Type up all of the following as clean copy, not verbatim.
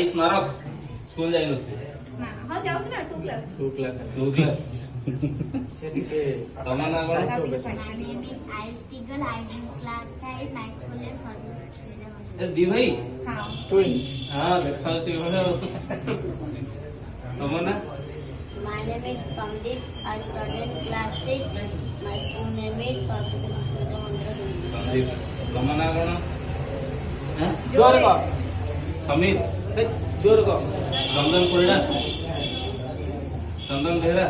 भाई स्मारक स्कूल जाई नथि हां जाउछ ना 2 क्लास 2 क्लास से टिके तमा ना कोन My name is Ayush Tigal. I am in class 5. My school name is Sarvaswati. ए दी भाई हां Twins. हां देखा से भलो तमा ना My name is Sandeep. I study in class 6. My school name is Sarvaswati Mandira. Sandeep तमा ना कोन हैं जोर को समीर जोर को चंदन परिडा चंदन बेहरा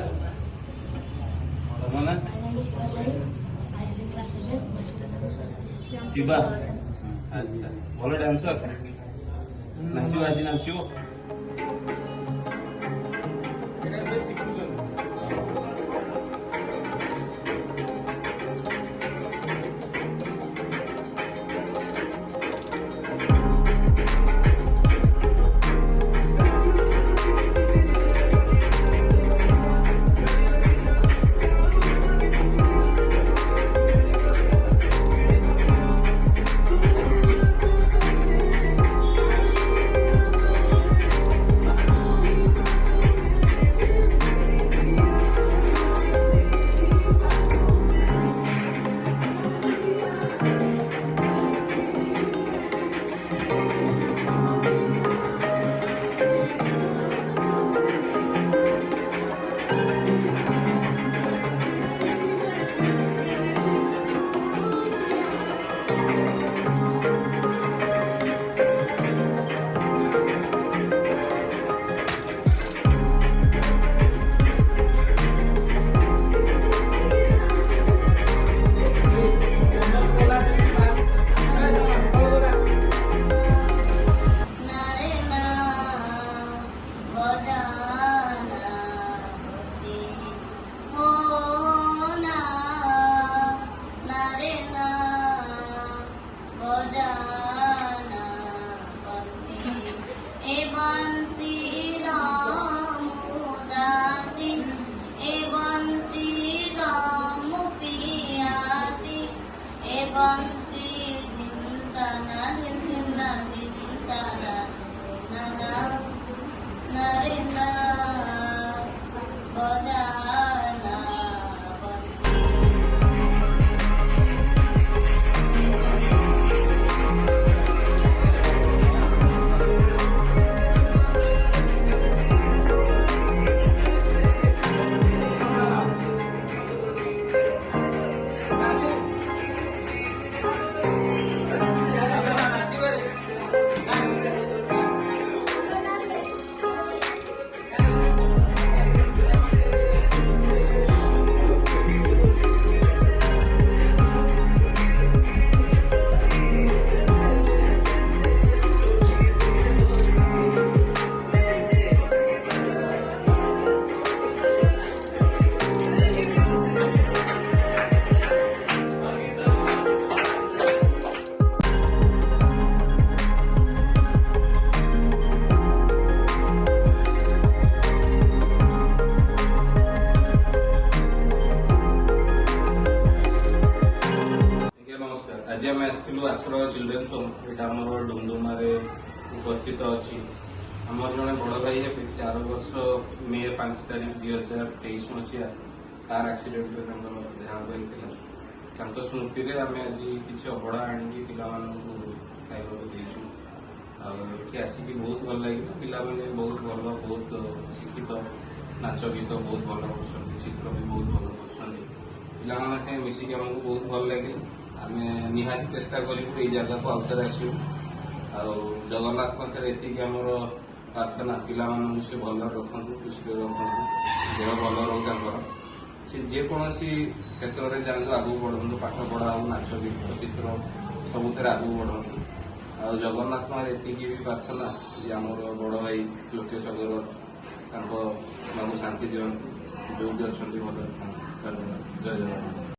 तमा ना My name is Shivasari. I am in class 7. My school name is Sarvaswati. Shiva अच्छा भलो डांसर नाचियो आज नाचियो आज आम आसलु आश्रय चिल्ड्रेन्स होम यहाँ आमर डुमडुमा उपस्थित अच्छी आमर जड़े बड़ भाई हे से आर वर्ष मे 5 तारीख 2023 मसीहा कार आक्सीडेंट देहांत होता स्मृति में आम आज किसी अभड़ा आनिकी खाइबा देचु ये आसिक बहुत भल लगे पिलाने बहुत भल बहुत शिक्षित नाच गीत बहुत भल कर चित्र भी बहुत भल कर पिला मिसिक आमको बहुत भल लगे आम निहाती चेष्टा करूँ जगह को आउथरे आसू जगन्नाथ पाखे ये आम प्रार्थना पिला से भल रखु खुशी रखु देह भल रोक सी जेकोसी क्षेत्र में जातु आगू बढ़ु पाठ पढ़ा हो नाच गीत चित्र सबुथ आगू बढ़ु जगन्नाथ माँ ये भी प्रार्थना जे आम बड़ भाई लोकेश अग्रवाल शांति दिवस जो भी अच्छा भल जय जगन्नाथ।